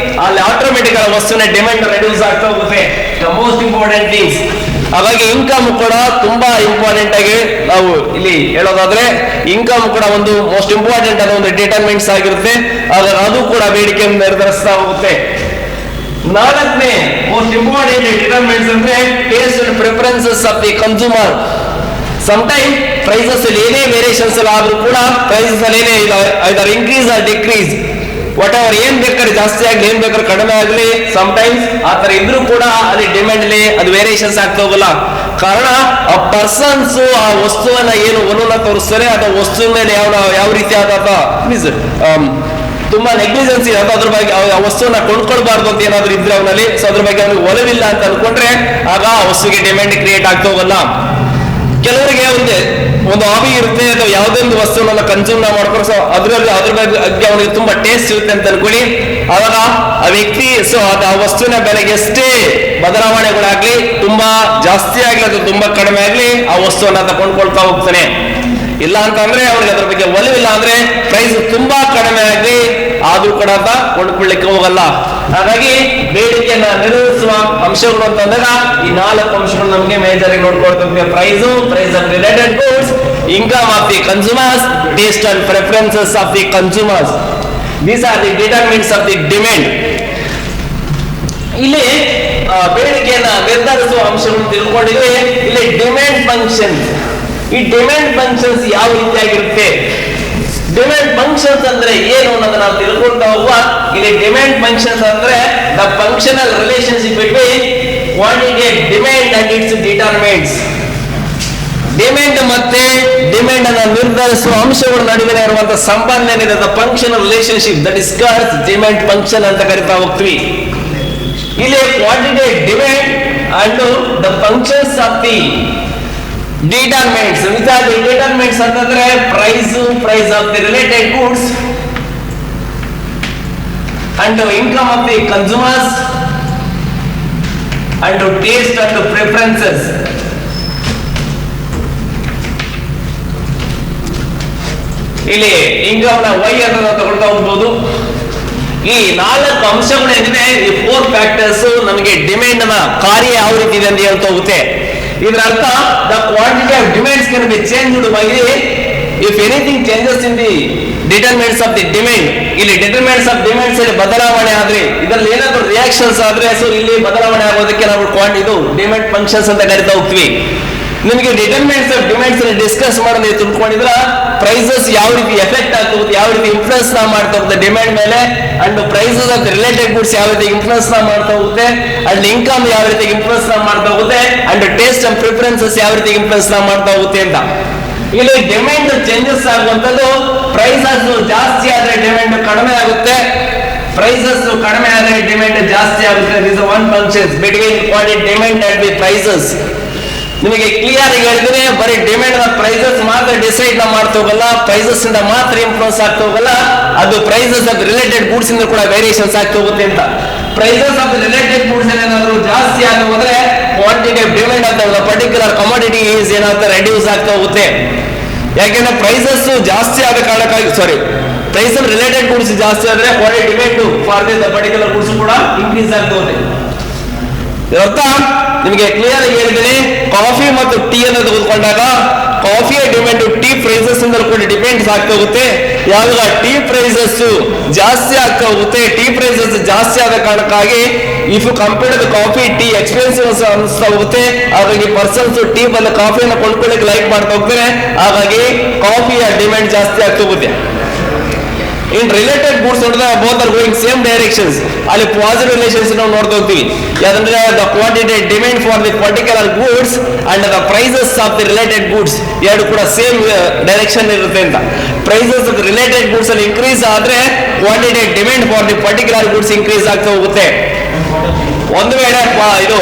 ಅಲ್ಲಿ ಆಟೋಮೆಟಿಕ್ ವಸ್ತುವಿನ ಡಿಮ್ಯಾಂಡ್ ರೆಡ್ಯೂಸ್ ಆಗ್ತಾ ಹೋಗುತ್ತೆ. The most important things. ಹಾಗಾಗಿ ಇನ್ಕಮ್ ಕೂಡ ತುಂಬಾ ಇಂಪಾರ್ಟೆಂಟ್ ಆಗಿ ನಾವು ಇಲ್ಲಿ ಹೇಳೋದಾದ್ರೆ ಇನ್ಕಮ್ ಕೂಡ ಒಂದು ಮೋಸ್ಟ್ ಇಂಪಾರ್ಟೆಂಟ್ ಆದ ಒಂದು ಡಿಟರ್ಮೆಂಟ್ಸ್ ಆಗಿರುತ್ತೆ. ಅದು ಕೂಡ ಬೇಡಿಕೆಯನ್ನು ನಿರ್ಧರಿಸ್ತಾ ಹೋಗುತ್ತೆ. ನಾಲ್ಕನೇ ಮೋಸ್ಟ್ ಇಂಪಾರ್ಟೆಂಟ್ ಡಿಟರ್ಮೆಂಟ್ಸ್ ಅಂದ್ರೆ taste and preferences of the consumer. Sometime prices ಅಲ್ಲಿ ಏನೇ ವೇರಿಯೇಷನ್ಸ್ ಆದ್ರೂ ಕೂಡ ಪ್ರೈಸಸ್ ಅಲ್ಲಿ ಏನೇ either increase or decrease, whatever ಏನ್ ಬೇಕಾದ್ರೆ ಜಾಸ್ತಿ ಆಗ್ಲಿ ಏನ್ ಬೇಕಾದ್ರೆ ಕಡಿಮೆ ಆಗ್ಲಿ, ಸಮಟೈಮ್ಸ್ ಆ ತರ ಇದ್ರೂ ಕೂಡ ಅಲ್ಲಿ ಡಿಮ್ಯಾಂಡ್ ಅಲ್ಲಿ ಅದು ವೇರಿಯೇಷನ್ಸ್ ಆಗ್ತಾ ಹೋಗಲ್ಲ. ಕಾರಣ ಆ ಪರ್ಸನ್ಸ್ ಆ ವಸ್ತುವನ್ನ ಏನು ಒಲವನ್ನ ತೋರಿಸ್ತಾರೆ, ಅದು ವಸ್ತುವಿನ ಮೇಲೆ ಯಾವ ರೀತಿ ಆದ ಮೀನ್ಸ್ ತುಂಬಾ ನೆಗ್ಲಿಜೆನ್ಸ್ ಇದೆ, ಅದ್ರ ಬಗ್ಗೆ ಆ ವಸ್ತುವನ್ನ ಕೊಂಡ್ಕೊಳ್ಬಾರ್ದು ಅಂತ ಏನಾದ್ರು ಇದ್ರೆ ಅವನಲ್ಲಿ, ಸೊ ಅದ್ರ ಬಗ್ಗೆ ಅವ್ನಿಗೆ ಒಲವಿಲ್ಲ ಅಂತ ಅನ್ಕೊಂಡ್ರೆ ಆಗ ಆ ವಸ್ತುವಿಗೆ ಡಿಮ್ಯಾಂಡ್ ಕ್ರಿಯೇಟ್ ಆಗ್ತಾ ಹೋಗಲ್ಲ. ಕೆಲವರಿಗೆ ಒಂದು ಹಾಬಿ ಇರುತ್ತೆ, ಅಥವಾ ಯಾವುದೇ ಒಂದು ವಸ್ತುವನ್ನ ಕನ್ಸ್ಯೂಮ್ ಮಾಡ್ಕೊಂಡು ಸೊ ಅದ್ರ ಬಗ್ಗೆ ಅವನಿಗೆ ತುಂಬಾ ಟೇಸ್ಟ್ ಇರುತ್ತೆ ಅಂತ ಅನ್ಕೊಳ್ಳಿ. ಆವಾಗ ಆ ವ್ಯಕ್ತಿ ಸೊ ಆ ವಸ್ತುವಿನ ಬೆಲೆಗೆ ಎಷ್ಟೇ ಬದಲಾವಣೆಗಳಾಗ್ಲಿ, ತುಂಬಾ ಜಾಸ್ತಿ ಆಗ್ಲಿ ಅದು ತುಂಬಾ ಕಡಿಮೆ ಆಗ್ಲಿ, ಆ ವಸ್ತುವನ್ನ ತಗೊಂಡ್ಕೊಳ್ತಾ ಹೋಗ್ತಾನೆ. ಇಲ್ಲ ಅಂತಂದ್ರೆ ಅವ್ರಿಗೆ ಅದ್ರ ಬಗ್ಗೆ ಒಲವಿಲ್ಲ ಅಂದ್ರೆ ಪ್ರೈಸ್ ತುಂಬಾ ಕಡಿಮೆ ಆಗಿ ಆದ್ರೂ ಕೂಡ ಅಂತ ಕೊಂಡ್ಕೊಳ್ಳಿಕ್ಕೆ ಹೋಗಲ್ಲ. ಹಾಗಾಗಿ ಬೇಡಿಕೆಯನ್ನ ನಿರ್ವಹಿಸುವ ಅಂಶಗಳು ಅಂತಂದಾಗ ಈ 4 ಅಂಶಗಳು ನಮಗೆ ಮೇಜರ್ ಆಗಿ ನೋಡ್ಕೊಳ್ತೇವೆ. Price of related goods, income of the consumers, taste and preferences of the consumers. These are the determinants of the demand. ಇಲ್ಲಿ ಬೇಡಿಕೆಯನ್ನ ನಿರ್ಧರಿಸುವ ಅಂಶಗಳು ತಿಳ್ಕೊಂಡಿದ್ವಿ. ಇಲ್ಲಿ ಡಿಮ್ಯಾಂಡ್ ಫಂಕ್ಷನ್, ಈ ಡಿಮ್ಯಾಂಡ್ ಫಂಕ್ಷನ್ಸ್ ಯಾವ ರೀತಿಯಾಗಿರುತ್ತೆ, ಡಿಮ್ಯಾಂಡ್ ಫಂಕ್ಷನ್ಸ್ ಅಂದ್ರೆ ಏನು ಅನ್ನೋದನ್ನ ನಾವು ತಿಳ್ಕೊಳ್ತಾ ಹೋಗುವ. ಇಲ್ಲಿ ಡಿಮ್ಯಾಂಡ್ ಫಂಕ್ಷನ್ಸ್ ಅಂದ್ರೆ the functional relationship between quantity demand and its determents. Demand ಮತ್ತೆ ಡಿಮ್ಯಾಂಡ್ ಅನ್ನು ನಿರ್ಧರಿಸುವ ಅಂಶಗಳ ನಡುವೆ ಇರುವಂತಹ ಸಂಬಂಧ ಏನಿದೆ, the functional relationship, that is called demand function ಅಂತ ಕರಿತಾ ಹೋಗ್ತೀವಿ. ಇಲ್ಲಿ quantity demand and the functions of the determents. Which are the determents ಅಂತಂದ್ರೆ price of the related goods and income of the consumers and taste and preferences. ಇಲ್ಲಿ ಇನ್ಕಮ್ ನ ವೈ ಅಂತ ನಾವು ತಗೊಳ್ತಾ ಹೋಗ್ಬೋದು. ಈ 4 ಅಂಶಗಳು ಏನಿದೆ, ಈ 4 ಫ್ಯಾಕ್ಟರ್ಸ್ ನಮಗೆ ಡಿಮ್ಯಾಂಡ್ ನ ಕಾರ್ಯ ಯಾವ ರೀತಿ ಇದೆ ಅಂತ ಹೇಳ್ತಾ ಹೋಗುತ್ತೆ. ಇದರ ಅರ್ಥ the quantity of demands can be changed by if anything changes in the determents of the demand. ಇಲ್ಲಿ ಡಿಟರ್ಮೆಂಟ್ಸ್ ಆಫ್ ಡಿಮ್ಯಾಂಡ್ಸ್ ಅಲ್ಲಿ ಬದಲಾವಣೆ ಆದ್ರೆ, ಇದರಲ್ಲಿ ಏನಾದ್ರು ರಿಯಾಕ್ಷನ್ಸ್ ಆದ್ರೆ ಸೊ ಇಲ್ಲಿ ಬದಲಾವಣೆ ಆಗೋದಕ್ಕೆ ನಾವು ಇದು ಡಿಮ್ಯಾಂಡ್ ಫಂಕ್ಷನ್ಸ್ ಅಂತ ಕರಿತಾ ಹೋಗ್ತೀವಿ. ನಿಮಗೆ ಡಿಟರ್ಮೆಂಟ್ಸ್ ಆಫ್ ಡಿಮ್ಯಾಂಡ್ಸ್ ಡಿಸ್ಕಸ್ ಮಾಡೋದು ತಿಳ್ಕೊಂಡಿದ್ರ ಪ್ರೈಸಸ್ ಯಾವ ರೀತಿ ಎಫೆಕ್ಟ್ ಆಗ್ತದೆ, ಯಾವ ರೀತಿ ಇನ್ಫ್ಲುಯೆನ್ಸ್ ಮಾಡ್ತಾ ಹೋಗುತ್ತೆ ಡಿಮ್ಯಾಂಡ್ ಮೇಲೆ, and prices of related goods ಯಾವ ರೀತಿ ಇನ್ಫ್ಲುಯೆನ್ಸ್ ಮಾಡ್ತಾ ಹೋಗುತ್ತೆ, ಅಂಡ್ ಇನ್ಕಮ್ ಯಾವ ರೀತಿ ಇನ್ಫ್ಲುಯೆನ್ಸ್ ಮಾಡ್ತಾ ಹೋಗುತ್ತೆ, ಅಂಡ್ ಟೇಸ್ಟ್ ಅಂಡ್ ಪ್ರಿಫರೆನ್ಸಸ್ ಯಾವ ರೀತಿ ಇನ್ಫ್ಲುಯೆನ್ಸ್ ಮಾಡ್ತಾ ಹೋಗುತ್ತೆ ಅಂತ. ಇಲ್ಲಿ ಡಿಮ್ಯಾಂಡ್ ಚೇಂಜಸ್ ಆಗುವಂತದ್ದು, ಪ್ರೈಸಸ್ ಜಾಸ್ತಿ ಆದ್ರೆ ಡಿಮ್ಯಾಂಡ್ ಕಡಿಮೆ ಆಗುತ್ತೆ, ಪ್ರೈಸಸ್ ಕಡಿಮೆ ಆದ್ರೆ ಡಿಮ್ಯಾಂಡ್ ಜಾಸ್ತಿ ಆಗುತ್ತೆ. This one functions between quantity demand and the prices. ನಿಮಗೆ ಕ್ಲಿಯರ್ ಆಗಿ ಹೇಳಿದ್ರೆ ಬರೀ ಡಿಮ್ಯಾಂಡ್ ಪ್ರೈಸಸ್ ಮಾತ್ರ ಡಿಸೈಡ್ ಮಾಡ್ತಾ ಹೋಗಲ್ಲ, ಪ್ರೈಸಸ್ ಇಂದ ಮಾತ್ರ ಇನ್ಫ್ಲುಯೆನ್ಸ್ ಆಗ್ತಾ ಹೋಗಲ್ಲ, ಅದು ಪ್ರೈಸಸ್ ಆಫ್ ರಿಲೇಟೆಡ್ ಗೂಡ್ಸ್ ಇಂದ ಕೂಡ ವೇರಿಯೇಷನ್ಸ್ ಆಗ್ತಾ ಹೋಗುತ್ತೆ ಅಂತ. ಪ್ರೈಸಸ್ ಆಫ್ ರಿಲೇಟೆಡ್ ಗೂಡ್ಸ್ ಏನಾದ್ರು ಜಾಸ್ತಿ ಆಗಿ ಹೋದ್ರೆ ಕ್ವಾಂಟಿಟಿ ಆಫ್ ಡಿಮ್ಯಾಂಡ್ ಅಂತ ಪರ್ಟಿಕ್ಯುಲರ್ ಕಮೋಡಿಟಿ ಈಸ್ ಏನಾಗುತ್ತೆ ರೆಡ್ಯೂಸ್ ಆಗ್ತಾ ಹೋಗುತ್ತೆ. ಯಾಕೆಂದ್ರೆ ಪ್ರೈಸಸ್ ಜಾಸ್ತಿ ಆದ ಕಾರಣಕ್ಕಾಗಿ ಪ್ರೈಸ್ ರಿಲೇಟೆಡ್ ಗೂಡ್ಸ್ ಜಾಸ್ತಿ ಆದ್ರೆ quantity demand for the particular goods ಕೂಡ ಇನ್ಕ್ರೀಸ್ ಆಗ್ತಾ ಹೋಗುತ್ತೆ. ಇದರ್ಥ ನಿಮಗೆ ಕ್ಲಿಯರ್ ಆಗಿ ಹೇಳಿದ್ದೀನಿ. ಕಾಫಿ ಮತ್ತು ಟೀ ಅನ್ನು ತೆಗೆದುಕೊಂಡಾಗ ಕಾಫಿಯ ಡಿಮ್ಯಾಂಡ್ ಟೀ ಪ್ರೈಸಸ್ ಇಂದ ಕೂಡ ಡಿಪೆಂಡ್ಸ್ ಆಗ್ತಾ ಹೋಗುತ್ತೆ. ಯಾವಾಗ ಟೀ ಪ್ರೈಸಸ್ ಜಾಸ್ತಿ ಆಗ್ತಾ ಹೋಗುತ್ತೆ, ಟೀ ಪ್ರೈಸಸ್ ಜಾಸ್ತಿ ಆದ ಕಾರಣಕ್ಕಾಗಿ if you compare the coffee tea expensive ಅನಿಸ್ತಾ ಹೋಗುತ್ತೆ. ಹಾಗಾಗಿ ಪರ್ಸನ್ಸ್ ಟೀ ಬದಲು ಕಾಫಿಯನ್ನು ಕೊಂಡ್ಕೊಳ್ಳಿಕ್ಕೆ ಲೈಕ್ ಮಾಡ್ತಾ ಹೋಗ್ತಾರೆ. ಹಾಗಾಗಿ ಕಾಫಿಯ ಡಿಮ್ಯಾಂಡ್ ಜಾಸ್ತಿ ಆಗ್ತಾ ಹೋಗುತ್ತೆ. ಇನ್ ರಿಲೇಟೆಡ್ ಗೂಡ್ಸ್ ನೋಡಿದ್ರೆ both are going same directions. ಅಲ್ಲಿ ಪಾಸಿಟಿವ್ ರಿಲೇಷನ್ಸ್ ನಾವು ನೋಡ್ತಾ ಹೋಗ್ತೀವಿ. ಯಾಕಂದ್ರೆ the quantity demand for the particular goods and the prices of the related goods ಎರಡು ಕೂಡ ಸೇಮ್ ಡೈರೆಕ್ಷನ್ ಇರುತ್ತೆ ಅಂತ. ಪ್ರೈಸಸ್ ರಿಲೇಟೆಡ್ ಗೂಡ್ಸ್ ಅಲ್ಲಿ ಇನ್ಕ್ರೀಸ್ ಆದ್ರೆ quantity demand for the particular goods increase ಆಗ್ತಾ ಹೋಗುತ್ತೆ. ಒಂದು ವೇಳೆ ಇದು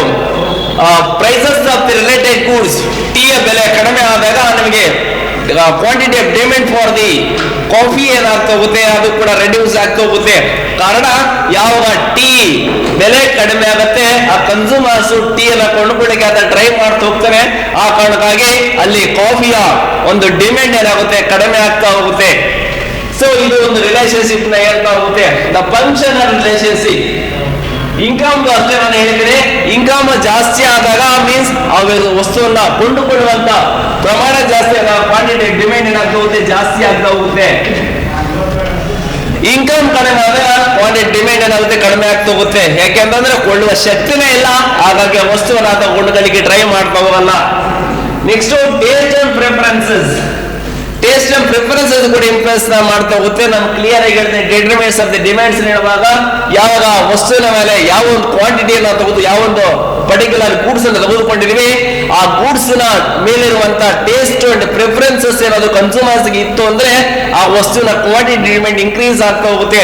prices of the related goods ಟೀಯ ಬೆಲೆ ಕಡಿಮೆ ಆದಾಗ ನಮಗೆ quantity of demand for the coffee ಏನಾಗ್ತಾ ಹೋಗುತ್ತೆ, ಅದು ಕೂಡ ರೆಡ್ಯೂಸ್ ಆಗ್ತಾ ಹೋಗುತ್ತೆ. ಕಾರಣ ಯಾವಾಗ ಟೀ ಬೆಲೆ ಕಡಿಮೆ ಆಗುತ್ತೆ ಆ ಕನ್ಸ್ಯೂಮರ್ಸ್ ಟೀ ಅನ್ನ ಕೊಂಡುಕೊಳ್ಳಿಕ್ಕೆ ಅಂತ ಟ್ರೈ ಮಾಡ್ತಾ ಹೋಗ್ತಾರೆ. ಆ ಕಾರಣಕ್ಕಾಗಿ ಅಲ್ಲಿ ಕಾಫಿಯ ಒಂದು ಡಿಮ್ಯಾಂಡ್ ಏನಾಗುತ್ತೆ ಕಡಿಮೆ ಆಗ್ತಾ ಹೋಗುತ್ತೆ. ಸೊ ಇದು ಒಂದು ರಿಲೇಶನ್ಶಿಪ್ ನ ಹೇಳ್ತಾ ಹೋಗುತ್ತೆ. ದ ಫಂಕ್ಷನಲ್ ರಿಲೇಶನ್ಶಿಪ್ ಇನ್ಕಮ್ ಅಷ್ಟೇ ನಾನು ಹೇಳಿದ್ರೆ ಇನ್ಕಮ್ ಜಾಸ್ತಿ ಆದಾಗ ಮೀನ್ಸ್ ಆ ವಸ್ತುವನ್ನ ಕೊಂಡುಕೊಳ್ಳುವಂತ ಪ್ರಮಾಣ ಜಾಸ್ತಿ ಆದಾಗ ಕ್ವಾಂಟಿಟಿ ಡಿಮ್ಯಾಂಡ್ ಏನಾಗ್ತಾ ಹೋಗುತ್ತೆ ಜಾಸ್ತಿ ಆಗ್ತಾ ಹೋಗುತ್ತೆ. ಇನ್ಕಮ್ ಕಡಿಮೆ ಆದಾಗ ಕ್ವಾಂಟಿಟಿ ಡಿಮ್ಯಾಂಡ್ ಏನಾಗುತ್ತೆ ಕಡಿಮೆ ಆಗ್ತಾ ಹೋಗುತ್ತೆ. ಯಾಕೆಂತಂದ್ರೆ ಕೊಳ್ಳುವ ಶಕ್ತಿನೇ ಇಲ್ಲ, ಹಾಗಾಗಿ ಆ ವಸ್ತುವನ್ನ ಕೊಂಡುಕೊಳ್ಳಿಕ್ಕೆ ಟ್ರೈ ಮಾಡ್ತಾ ಹೋಗಲ್ಲ. Next taste and preferences. Taste and preferences ಕೂಡ ಇನ್ಫ್ಲುಯೆನ್ಸ್ ಮಾಡ್ತಾ ಹೋಗುತ್ತೆ. ನಾನು ಕ್ಲಿಯರ್ ಆಗಿ ಹೇಳಿದೆ ಡಿಟರ್ಮಿನೆಂಟ್ಸ್ ಆಫ್ ದಿ ಡಿಮ್ಯಾಂಡ್ಸ್ ಹೇಳುವಾಗ ಯಾವಾಗ ವಸ್ತುವಿನ ಮೇಲೆ ಯಾವ ಒಂದು ಕ್ವಾಂಟಿಟಿಯನ್ನು ತೆಗೆದು ಯಾವ ಒಂದು ಪರ್ಟಿಕ್ಯುಲರ್ ಗೂಡ್ಸ್ ಅನ್ನು ತೆಗೆದುಕೊಂಡಿದೀವಿ ಆ ಗೂಡ್ಸ್ ನ ಮೇಲಿರುವಂತ ಟೇಸ್ಟ್ ಅಂಡ್ ಪ್ರಿಫರೆನ್ಸಸ್ ಏನಾದ್ರು ಕನ್ಸ್ಯೂಮರ್ಸ್ ಇತ್ತು ಅಂದ್ರೆ ಆ ವಸ್ತುವಿನ ಕ್ವಾಂಟಿಟಿ ಡಿಮ್ಯಾಂಡ್ ಇನ್ಕ್ರೀಸ್ ಆಗ್ತಾ ಹೋಗುತ್ತೆ.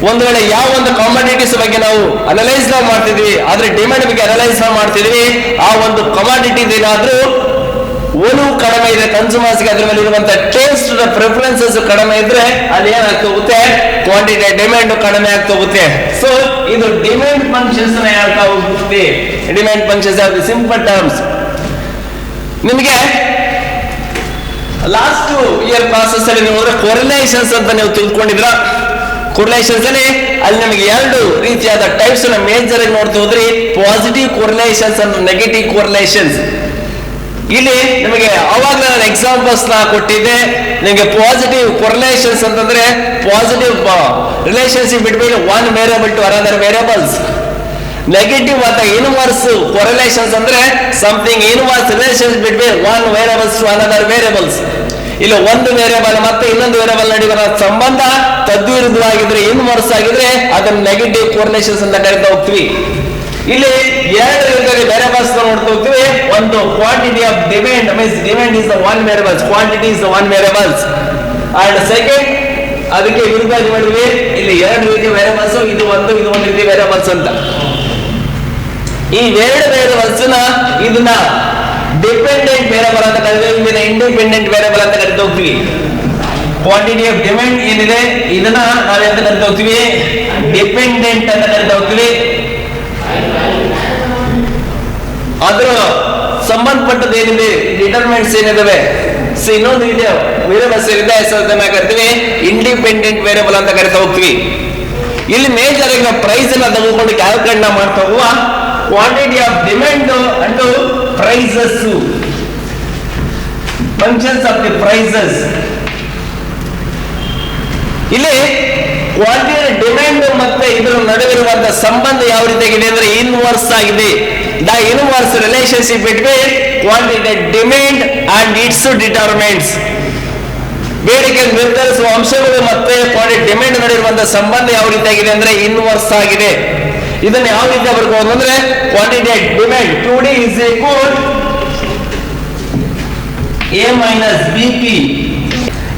ಒಂದು ವೇಳೆ ಯಾವ ಒಂದು ಕಮಾಡಿಟೀಸ್ ಬಗ್ಗೆ ನಾವು ಅನಲೈಸ್ ಮಾಡ್ತಿದ್ವಿ ಆದ್ರೆ ಡಿಮ್ಯಾಂಡ್ ಬಗ್ಗೆ ಅನಲೈಸ್ ಮಾಡ್ತಿದ್ವಿ, ಆ ಒಂದು ಕಮಾಡಿಟಿ ಏನಾದ್ರೂ ಒಲವು ಕಡಿಮೆ ಇದೆ ಕನ್ಸ್ಯೂಮರ್ಸ್ಗೆ, ಅದ್ರ ಮೇಲೆ ಇರುವಂತ ಟೇಸ್ಟ್ ಪ್ರಿಫರೆನ್ಸಸ್ ಕಡಿಮೆ ಇದ್ರೆ ಅಲ್ಲಿ ಏನಾಗ್ತಾ ಹೋಗುತ್ತೆ ಕ್ವಾಂಟಿಟಿ ಡಿಮ್ಯಾಂಡ್ ಕಡಿಮೆ ಆಗ್ತಾ ಹೋಗುತ್ತೆ. ಸೊ ಇದು ಡಿಮ್ಯಾಂಡ್ ಫಂಕ್ಷನ್ಸ್ ಹೇಳ್ತಾ ಹೋಗುತ್ತೆ. Demand functions R the simple terms. ನಿಮಗೆ ಲಾಸ್ಟ್ ಇಯರ್ ಕ್ಲಾಸಸ್ ಅಲ್ಲಿ ನೀವು ನೋಡಿದ್ರೆ ಕೊರಿಲೇಷನ್ಸ್ ಅಂತ ನೀವು ತಿಳ್ಕೊಂಡಿದ್ರ. ಕೊರಿಲೇಷನ್ಸ್ ಅಲ್ಲಿ ನಮಗೆ ಎರಡು ರೀತಿಯಾದ ಟೈಪ್ಸ್ ಮೇಜರ್ ಆಗಿ ನೋಡ್ತಾ ಹೋದ್ರಿ, ಪಾಸಿಟಿವ್ ಕೊರಿಲೇಷನ್ಸ್ ಅಂಡ್ ನೆಗೆಟಿವ್ ಕೊರಿಲೇಷನ್ಸ್. ಇಲ್ಲಿ ನಿಮಗೆ ಅವಾಗ ನಾನು ಎಕ್ಸಾಂಪಲ್ಸ್ ಕೊಟ್ಟಿದ್ದೆ. ನಿಮಗೆ ಪಾಸಿಟಿವ್ ಕೊರಿಲೇಷನ್ಸ್ ಅಂತಂದ್ರೆ positive relationship between one variable to another variables. Negative ಅಂತ ಇನ್ವರ್ಸ್ ಕೊರಿಲೇಷನ್ಸ್ ಅಂದ್ರೆ something inverse relations between one variables to another variables. ಇಲ್ಲಿ ಒಂದು ವೇರಿಯಬಲ್ ಮತ್ತೆ ಇನ್ನೊಂದು ವೇರಿಯಬಲ್ ನಡುವಿನ ಸಂಬಂಧ ತದ್ವಿರುದ್ಧವಾಗಿದ್ರೆ ಇನ್ವರ್ಸ್ ಆಗಿದ್ರೆ ಅದನ್ನ ನೆಗೆಟಿವ್ ಕೊರಿಲೇಷನ್ಸ್ ಅಂತ ಕರೀತಾ ಹೋಗ್ತೀವಿ. ಇಲ್ಲಿ ಎರಡು ರೀತಿಯ ವೇರಿಯಬಲ್ಸ್ ನೋಡ್ತಾ ಹೋಗ್ತೀವಿ. ಒಂದು quantity of demand means demand is the one variables, quantity is the one variables. And second ಅದಕ್ಕೆ ವಿರುದ್ಧ ಮಾಡಿದ್ವಿ ಇಲ್ಲಿ ಎರಡು ರೀತಿಯ ವೇರಿಯಬಲ್ಸ್, ಇದು ಒಂದು ರೀತಿಯ ವೇರಿಯಬಲ್ಸ್ ಅಂತ. ಈ ಎರಡು ವೇರಿಯಬಲ್ಸ್ ಇದನ್ನ ಡಿಪೆಂಡೆಂಟ್ ವೇರಿಯಬಲ್ ಅಂತ ಕರಿತೀವಿ, ಇದನ್ನ ಇಂಡಿಪೆಂಡೆಂಟ್ ವೇರಿಯಬಲ್ ಅಂತ ಕರಿತಾ ಹೋಗ್ತೀವಿ. ಕ್ವಾಂಟಿಟಿ ಆಫ್ ಡಿಮ್ಯಾಂಡ್ ಏನಿದೆ ಇದನ್ನ ನಾವೆಂತ ಕರಿತಾ ಹೋಗ್ತೀವಿ ಡಿಪೆಂಡೆಂಟ್ ಅಂತ ಕರಿತಾ ಹೋಗ್ತೀವಿ. ಅದರ ಸಂಬಂಧಪಟ್ಟದ್ದು ಏನಿದೆ ಡಿಟರ್ಮಿನೆಂಟ್ಸ್ ಏನಿದಾವೆ ಇನ್ನೊಂದು ಇದೆ ವೇರಿಯಬಲ್ಸ್ ಏನಿದೆ ಅದನ್ನ ಕರಿತೀವಿ ಇಂಡಿಪೆಂಡೆಂಟ್ ವೇರಿಯಬಲ್ ಅಂತ ಕರಿತಾ ಹೋಗ್ತೀವಿ. ಇಲ್ಲಿ ಮೇಜರ್ ಆಗಿ ಪ್ರೈಸ್ ಅನ್ನ ತೆಗೆದುಕೊಂಡು ಕ್ಯಾಲ್ಕುಲೇಟ್ ಮಾಡ್ತಾ ಹೋಗುವ quantity of demand and prices, functions of the prices. ಇಲ್ಲಿ ಕ್ವಾಂಟಿಟಿ ಡಿಮ್ಯಾಂಡ್ ಮತ್ತೆ ಇದರ ನಡುವಿರುವಂತಹ ಸಂಬಂಧ ಯಾವ ರೀತಿಯಾಗಿದೆ ಅಂದ್ರೆ ಇನ್ವರ್ಸ್ ಆಗಿದೆ. The inverse relationship between quantity demand and its determinants. ಬೇಡಿಕೆ ನಿರ್ಧರಿಸುವ ಅಂಶಗಳು ಮತ್ತೆ ಕ್ವಾಂಟಿಟಿ ಡಿಮ್ಯಾಂಡ್ ನಡುವಿರುವಂತಹ ಸಂಬಂಧ ಯಾವ ರೀತಿಯಾಗಿದೆ ಅಂದ್ರೆ ಇನ್ವರ್ಸ್ ಆಗಿದೆ. ಇದನ್ನ ಯಾವ ರೀತಿ ಬರ್ಬೋದು ಅಂದ್ರೆ quantity demand QD is equal A minus BP.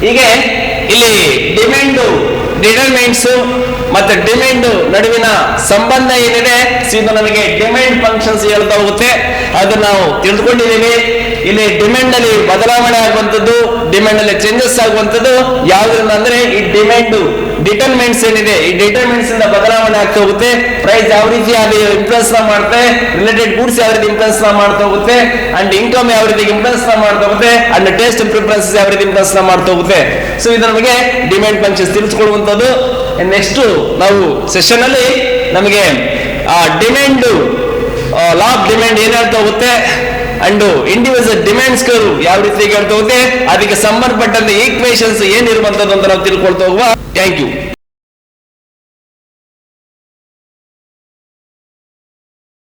ಹೀಗೆ ಇಲ್ಲಿ ಡಿಮ್ಯಾಂಡ್ ಡಿಟರ್ಮಿನೆಂಟ್ಸ್ ಮತ್ತೆ ಡಿಮ್ಯಾಂಡ್ ನಡುವಿನ ಸಂಬಂಧ ಏನಿದೆ ಇದು ನಮಗೆ ಡಿಮ್ಯಾಂಡ್ ಫಂಕ್ಷನ್ಸ್ ಹೇಳ್ತಾ ಹೋಗುತ್ತೆ. ಅದನ್ನ ನಾವು ತಿಳಿದುಕೊಂಡಿದ್ದೀವಿ. ಇಲ್ಲಿ ಡಿಮ್ಯಾಂಡ್ ಅಲ್ಲಿ ಬದಲಾವಣೆ ಆಗುವಂತದ್ದು, ಡಿಮ್ಯಾಂಡ್ ಅಲ್ಲಿ ಚೇಂಜಸ್ ಆಗುವಂತದ್ದು ಯಾವ್ದ್ರಿಂದ ಅಂದ್ರೆ ಈ ಡಿಮ್ಯಾಂಡ್ ಡಿಟರ್ಮಿನೆಂಟ್ಸ್ ಏನಿದೆ ಈ ಡಿಟರ್ಮಿನೆಂಟ್ಸ್ ಇಂದ ಬದಲಾವಣೆ ಆಗ್ತಾ ಹೋಗುತ್ತೆ. ಪ್ರೈಸ್ ಯಾವ ರೀತಿ ಅದು ಇನ್ಫ್ಲುಯೆನ್ಸ್ ಮಾಡುತ್ತೆ, ರಿಲೇಟೆಡ್ ಗೂಡ್ಸ್ ಯಾವ ರೀತಿ ಇನ್ಫ್ಲುಯೆನ್ಸ್ ಮಾಡ್ತಾ ಹೋಗುತ್ತೆ, ಅಂಡ್ ಇನ್ಕಮ್ ಯಾವ ರೀತಿ ಇನ್ಫ್ಲುಯೆನ್ಸ್ ಮಾಡ್ತಾ ಹೋಗುತ್ತೆ, ಅಂಡ್ ಟೇಸ್ಟ್ ಪ್ರಿಫರೆನ್ಸಸ್ ಯಾವ ರೀತಿ ಇನ್ಫ್ಲುಯೆನ್ಸ್ ಮಾಡ್ತಾ ಹೋಗುತ್ತೆ. ಸೊ ಇದು ನಮಗೆ ಡಿಮ್ಯಾಂಡ್ ಫಂಕ್ಷನ್ಸ್ ತಿಳಿಸ್ಕೊಡುವಂತದ್ದು. ನೆಕ್ಸ್ಟ್ ನಾವು ಸೆಷನ್ ಅಲ್ಲಿ ನಮಗೆ ಡಿಮ್ಯಾಂಡ್ ಲಾ ಆಫ್ ಡಿಮ್ಯಾಂಡ್ ಏನ್ ಹೇಳ್ತಾ ಹೋಗುತ್ತೆ ಅಂಡ್ ಇಂಡಿವಿಜುವಲ್ ಡಿಮ್ಯಾಂಡ್ಸ್ ಯಾವ ರೀತಿ ಹೇಳ್ತಾ ಹೋಗುತ್ತೆ, ಅದಕ್ಕೆ ಸಂಬಂಧಪಟ್ಟಂತೆ ಈಕ್ವೇಶನ್ಸ್ ಏನಿರುವಂತದ್ದು ಅಂತ ನಾವು ತಿಳ್ಕೊಳ್ತಾ ಹೋಗುವ. Thank you.